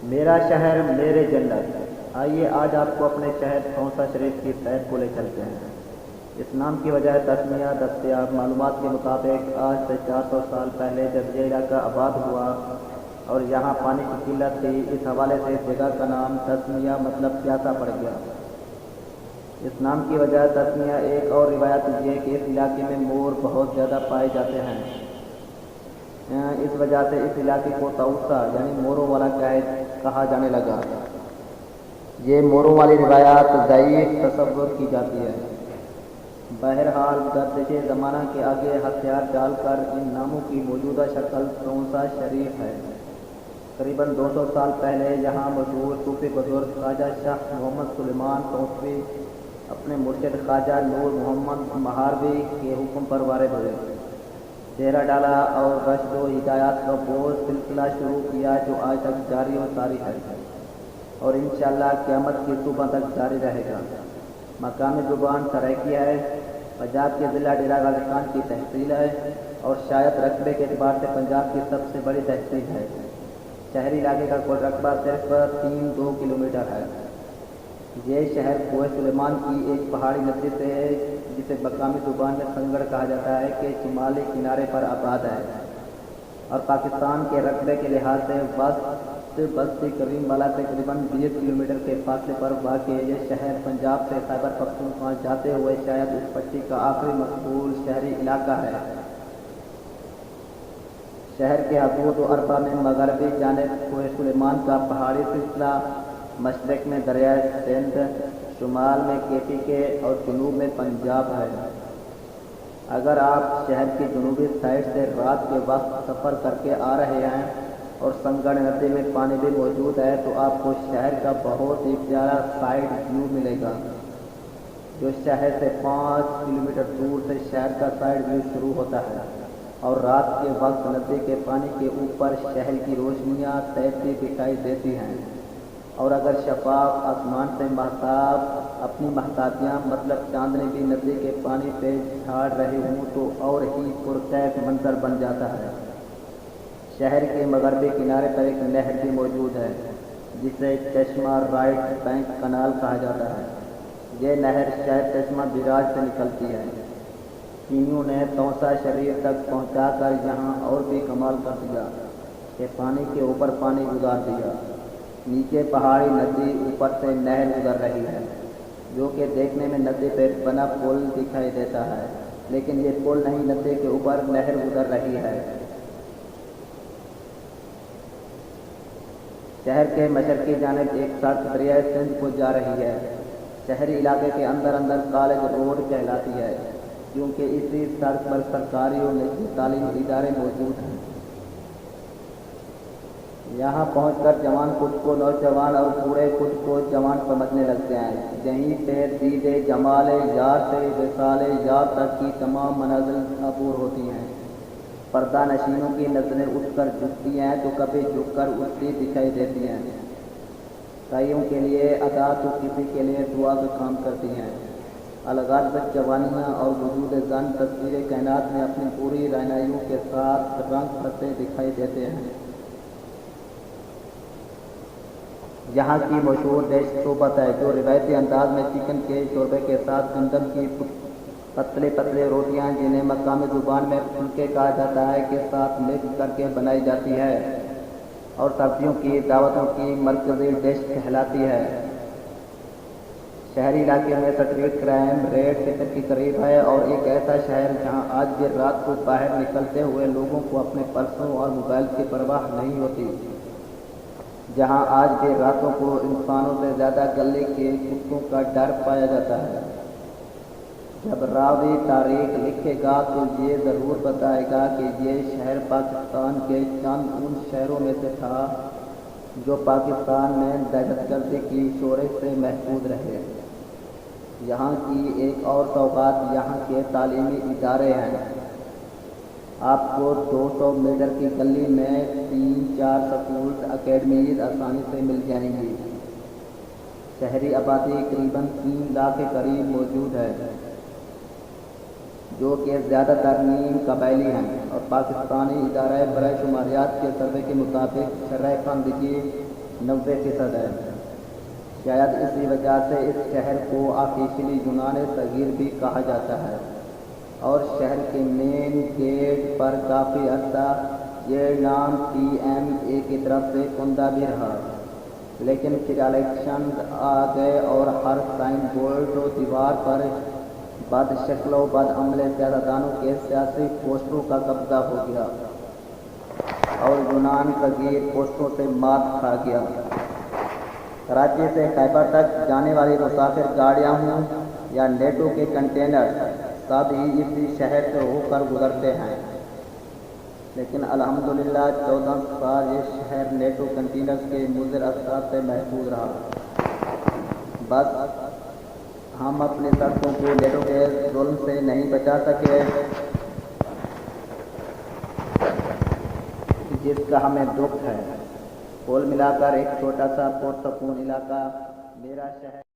میرا شہر میرے جنت۔ آئیے آج آپ کو اپنے شہر تونسہ شریف کی سیر کو لے چلتے ہیں۔ اس نام کی وجہ تسمیہ دستیاب معلومات کے مطابق آج سے 400 سال پہلے جب یہ علاقہ آباد ہوا اور یہاں پانی کی قلت تھی، اس حوالے سے اس جگہ کا نام تسمیہ مطلب پیاسا پڑ گیا۔ اس نام کی وجہ تسمیہ ایک اور روایت یہ کہ اس علاقے میں مور بہت زیادہ پائے جاتے ہیں، اس وجہ سے اس علاقے کو توسا یعنی موروں والا کہا جانے لگا۔ یہ موروں والی روایات ضعیف تصور کی جاتی ہے۔ بہرحال گردش زمانہ کے آگے ہتھیار ڈال کر ان ناموں کی موجودہ شکل تونسہ شریف ہے۔ قریباً 200 سال پہلے یہاں مشہور صوفی بزرگ خواجہ شاہ محمد سلیمان توسوی اپنے مرشد خواجہ نور محمد مہاروی کے حکم پر وارد ہوئے، ڈیرا ڈالا اور رشد و ہدایات کا وہ سلسلہ شروع کیا جو آج تک جاری و ساری ہے اور انشاءاللہ قیامت کی صبح تک جاری رہے گا۔ مقامی زبان سرائیکی ہے، پنجاب کے ضلع ڈیرہ غازی خان کی تحصیل ہے اور شاید رقبے کے اعتبار سے پنجاب کی سب سے بڑی تحصیل ہے۔ شہری علاقے کا کل رقبہ صرف 3-2 کلومیٹر ہے۔ یہ شہر کوہ سلیمان کی ایک پہاڑی ندی سے ہے جسے مقامی زبان میں سنگڑ کہا جاتا ہے کہ شمالی کنارے پر آباد ہے اور پاکستان کے رقبے کے لحاظ سے وسط بستی کریم والا سے تقریباً 20 کلومیٹر کے فاصلے پر واقع یہ شہر پنجاب سے خیبر پختونخوا جاتے ہوئے شاید اس پٹی کا آخری مقبول شہری علاقہ ہے۔ شہر کے حدود و اربا میں مغربی جانب کوہ سلیمان کا پہاڑی سلسلہ، مشرق میں دریائے سندھ، شمال میں KPK اور جنوب میں پنجاب ہے۔ اگر آپ شہر کی جنوبی سائڈ سے رات کے وقت سفر کر کے آ رہے ہیں اور سنگڑ ندی میں پانی بھی موجود ہے تو آپ کو شہر کا بہت ہی پیارا سائڈ ویو ملے گا، جو شہر سے 5 کلومیٹر دور سے شہر کا سائڈ ویو شروع ہوتا ہے اور رات کے وقت ندی کے پانی کے اوپر شہر کی روشنیاں تیرتی دکھائی دیتی ہیں، اور اگر شفاف آسمان سے مہتاب اپنی مہتابیاں مطلب چاندنی بھی ندی کے پانی پہ جھاڑ رہے ہوں تو اور ہی پرکیف منظر بن جاتا ہے۔ شہر کے مغربی کنارے پر ایک نہر بھی موجود ہے جسے چشمہ رائٹ بینک کنال کہا جاتا ہے۔ یہ نہر شہر چشمہ بیراج سے نکلتی ہے۔ چینیوں نے تونسہ شریف تک پہنچا کر یہاں اور بھی کمال کر دیا کہ پانی کے اوپر پانی گزار دیا۔ نیچے پہاڑی ندی، اوپر سے نہر گزر رہی ہے جو کہ دیکھنے میں ندی پہ بنا پل دکھائی دیتا ہے، لیکن یہ پل نہیں، ندی کے اوپر نہر گزر رہی ہے۔ شہر کے مشرقی جانب ایک سڑک دریائے سندھ کو جا رہی ہے۔ شہری علاقے کے اندر کالج روڈ کہلاتی ہے کیونکہ اسی سڑک پر سرکاری اور نجی تعلیمی ادارے موجود ہیں۔ یہاں پہنچ کر جوان خود کو نوجوان اور بوڑھے خود کو جوان سمجھنے لگتے ہیں۔ یہیں پہ دید جمال یار سے وصال یار تک کی تمام منازل عبور ہوتی ہیں۔ پردہ نشینوں کی نظریں اٹھ کر جھکتی ہیں تو کبھی جھک کر اٹھتی دکھائی دیتی ہیں۔ کئیوں کے لیے ادا تو کسی کے لیے دعا کا کام کرتی ہیں۔ الغرض جوانیاں اور وجود زن تصویر کائنات میں اپنی پوری رہنائیوں کے ساتھ رنگ بھرتے دکھائی دیتے ہیں۔ یہاں کی مشہور ڈش صوبت ہے جو روایتی انداز میں چکن کے شوربے کے ساتھ گندم کی پتلے پتلے روٹیاں جنہیں مقامی زبان میں پھلکے کہا جاتا ہے کے ساتھ مکس کر کے بنائی جاتی ہے اور سبزیوں کی دعوتوں کی مرکزی ڈش کہلاتی ہے۔ شہری علاقے میں اسٹریٹ کرائم ریٹ 0 کے قریب ہے اور ایک ایسا شہر جہاں آج بھی رات کو باہر نکلتے ہوئے لوگوں کو اپنے پرسوں اور موبائل کی پرواہ نہیں ہوتی، جہاں آج بھی راتوں کو انسانوں سے زیادہ گلے کے کتوں کا ڈر پایا جاتا ہے۔ جب راوی تاریخ لکھے گا تو یہ ضرور بتائے گا کہ یہ شہر پاکستان کے چند ان شہروں میں سے تھا جو پاکستان میں دہشت گردی کی شورش سے محفوظ رہے۔ یہاں کی ایک اور سوغات یہاں کے تعلیمی ادارے ہیں۔ آپ کو 200 میٹر کی گلی میں 3-4 سکولز اکیڈمیز آسانی سے مل جائیں گی۔ شہری آبادی تقریباً 3 لاکھ کے قریب موجود ہے جو کہ زیادہ تر نیم قبائلی ہیں اور پاکستانی ادارہ برائے شماریات کے سروے کے مطابق شرح خواندگی 90% ہے۔ شاید اسی وجہ سے اس شہر کو آفیشلی یونان صغیر بھی کہا جاتا ہے، اور شہر کے مین گیٹ پر کافی عرصہ یہ نام TMA کی طرف سے کندہ بھی رہا، لیکن پھر الیکشنز آ گئے اور ہر سائن بورڈ و دیوار پر بد شکل و بد عمل سیاستدانوں کے سیاسی پوسٹروں کا قبضہ ہو گیا اور یونان صغیر پوسٹروں سے مات کھا گیا۔ کراچی سے خیبر تک جانے والی مسافر گاڑیاں ہوں یا نیٹو کے کنٹینر، سب ہی اسی شہر سے ہو کر گزرتے ہیں، لیکن الحمدللہ 14 سال یہ شہر نیٹو کنٹینرز کے مضر اثرات سے محفوظ رہا۔ بس ہم اپنی سڑکوں کو نیٹو کے ظلم سے نہیں بچا سکے، جس کا ہمیں دکھ ہے۔ کل ملا کر ایک چھوٹا سا پرسکون علاقہ میرا شہر